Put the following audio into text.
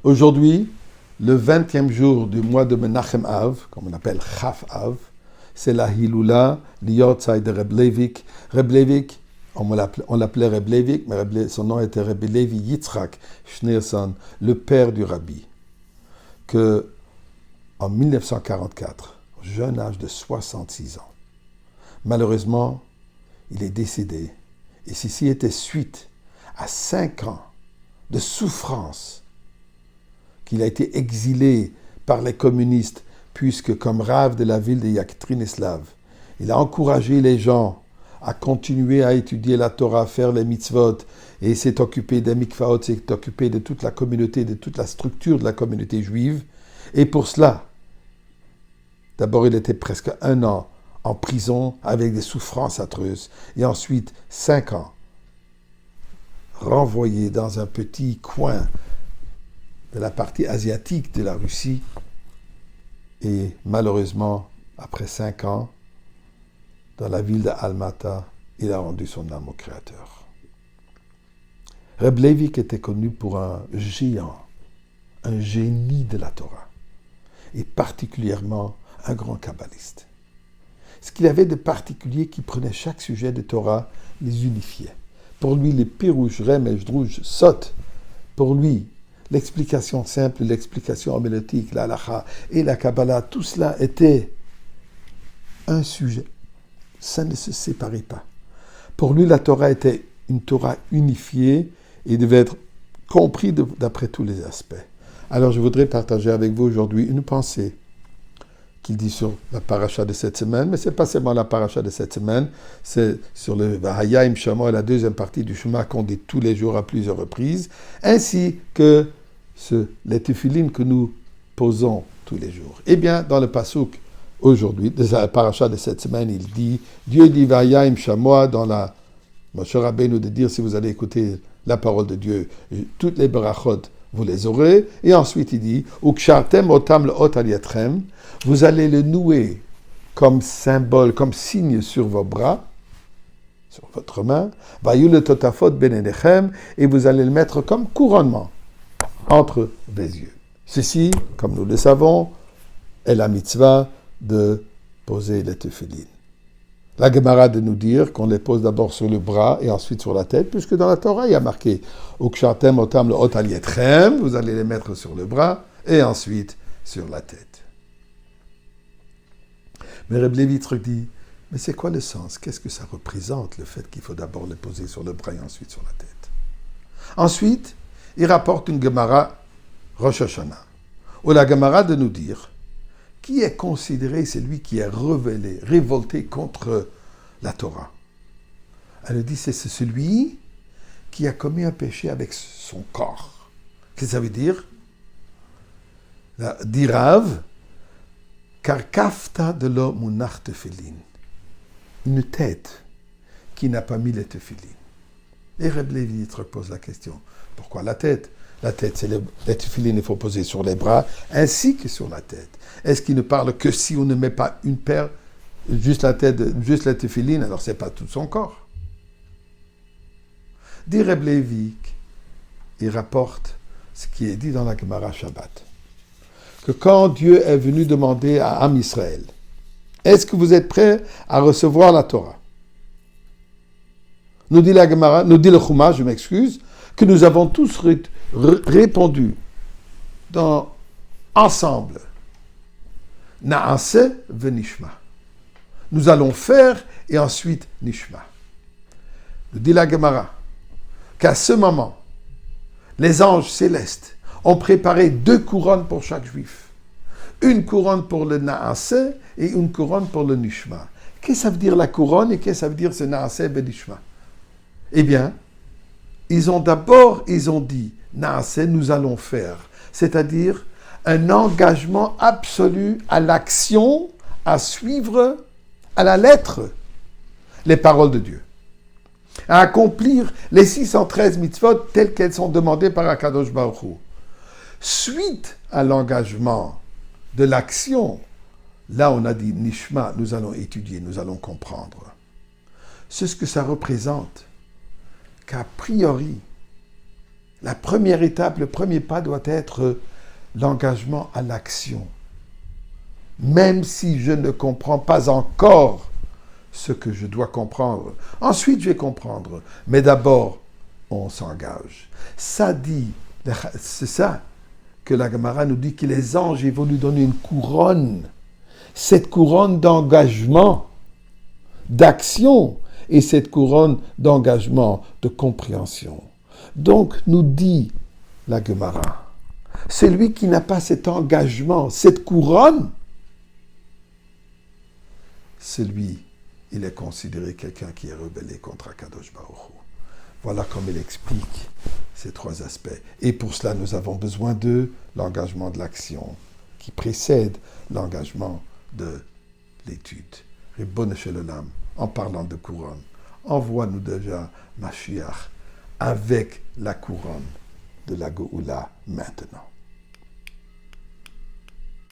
Aujourd'hui, le 20e jour du mois de Menachem Av, comme on appelle Chaf Av, c'est la Hiloula, l'Yortzai de Reb Levik. Reb Levik, on l'appelait Reb Levik, mais son nom était Reb Levi Yitzhak Schneerson, le père du Rabbi, que en 1944, au jeune âge de 66 ans, malheureusement, il est décédé. Et ceci était suite à 5 ans de souffrance qu'il a été exilé par les communistes, puisque comme Rav de la ville de Yekaterinslav, il a encouragé les gens à continuer à étudier la Torah, à faire les mitzvot, et s'est occupé des mikvaot, s'est occupé de toute la communauté, de toute la structure de la communauté juive. Et pour cela, d'abord il était presque 1 an en prison avec des souffrances atroces, et ensuite 5 ans renvoyé dans un petit coin de la partie asiatique de la Russie. Et malheureusement, après 5 ans, dans la ville d'Almata, il a rendu son âme au Créateur. Reb Levik était connu pour un géant, un génie de la Torah, et particulièrement un grand kabbaliste. Ce qu'il avait de particulier, qu'il prenait chaque sujet de Torah, les unifiait. Pour lui, les pirouches, remèches, drouges, sot, pour lui, l'explication simple, l'explication homilétique, la halakha et la Kabbalah, tout cela était un sujet. Ça ne se séparait pas. Pour lui, la Torah était une Torah unifiée et devait être comprise d'après tous les aspects. Alors, je voudrais partager avec vous aujourd'hui une pensée qu'il dit sur la paracha de cette semaine, mais ce n'est pas seulement la paracha de cette semaine, c'est sur le Vahayim Shama, la deuxième partie du Shema qu'on dit tous les jours à plusieurs reprises, ainsi que les tefilines que nous posons tous les jours. Eh bien, dans le pasuk aujourd'hui, de la paracha de cette semaine, il dit, Dieu dit Vahayim Shama, dans la Moshe Rabbeinu de dire, si vous allez écouter la parole de Dieu, toutes les berachot, vous les aurez. Et ensuite, il dit, Ukshartem otam leot al yatrem, vous allez le nouer comme symbole, comme signe sur vos bras, sur votre main, Vayu le totafot benedechem, et vous allez le mettre comme couronnement entre les yeux. Ceci, comme nous le savons, est la mitzvah de poser les tefillines. La Gemara de nous dire qu'on les pose d'abord sur le bras et ensuite sur la tête, puisque dans la Torah, il y a marqué Ukshartem otam leot al yatrem, vous allez les mettre sur le bras et ensuite sur la tête. Mais Reb Levitre dit, mais c'est quoi le sens? Qu'est-ce que ça représente, le fait qu'il faut d'abord les poser sur le bras et ensuite sur la tête? Ensuite, il rapporte une Gemara Rosh Hashanah, où la Gemara de nous dire qui est considéré celui qui est révolté contre la Torah. Elle dit, c'est celui qui a commis un péché avec son corps. Qu'est-ce que ça veut dire? Dit Rav, car kafta de lo munach tefillin. Une tête qui n'a pas mis les tefillin. Et Reb Levi pose la question. Pourquoi la tête? La tête, c'est les tefillin, il faut poser sur les bras, ainsi que sur la tête. Est-ce qu'il ne parle que si on ne met pas une paire, juste la tête, juste les tefillin, alors c'est pas tout son corps? Dit Reb Levi, il rapporte ce qui est dit dans la Gemara Shabbat. Que quand Dieu est venu demander à Am Israël, est-ce que vous êtes prêts à recevoir la Torah? Nous dit la Gemara, nous dit le Chumash, je m'excuse, que nous avons tous répondu ensemble. Naase venishma. Nous allons faire et ensuite nishma. Nous dit la Gemara qu'à ce moment, les anges célestes ont préparé 2 couronnes pour chaque juif. Une couronne pour le Naase et une couronne pour le Nishma. Qu'est-ce que ça veut dire la couronne et qu'est-ce que ça veut dire ce Naase et Nishma? Eh bien, ils ont dit, Naase, nous allons faire. C'est-à-dire un engagement absolu à l'action, à suivre à la lettre les paroles de Dieu. À accomplir les 613 mitzvot telles qu'elles sont demandées par Akadosh Baruch Hu. Suite à l'engagement de l'action, là on a dit Nishma, nous allons étudier, nous allons comprendre. C'est ce que ça représente, qu'a priori, La première étape, le premier pas doit être l'engagement à l'action. Même si je ne comprends pas encore ce que je dois comprendre. Ensuite, je vais comprendre. Mais d'abord, on s'engage. Ça dit, c'est ça que la Gemara nous dit que les anges, ils vont lui donner une couronne. Cette couronne d'engagement, d'action, et cette couronne d'engagement, de compréhension. Donc, nous dit la Gemara, celui qui n'a pas cet engagement, cette couronne, celui, il est considéré quelqu'un qui est rebellé contre Akadosh Baruch Hu. Voilà comme il explique ces trois aspects. Et pour cela, nous avons besoin de l'engagement de l'action qui précède l'engagement de l'étude. Ribbon Shel Olam, en parlant de couronne, envoie-nous déjà Mashiach avec la couronne de la Goula maintenant.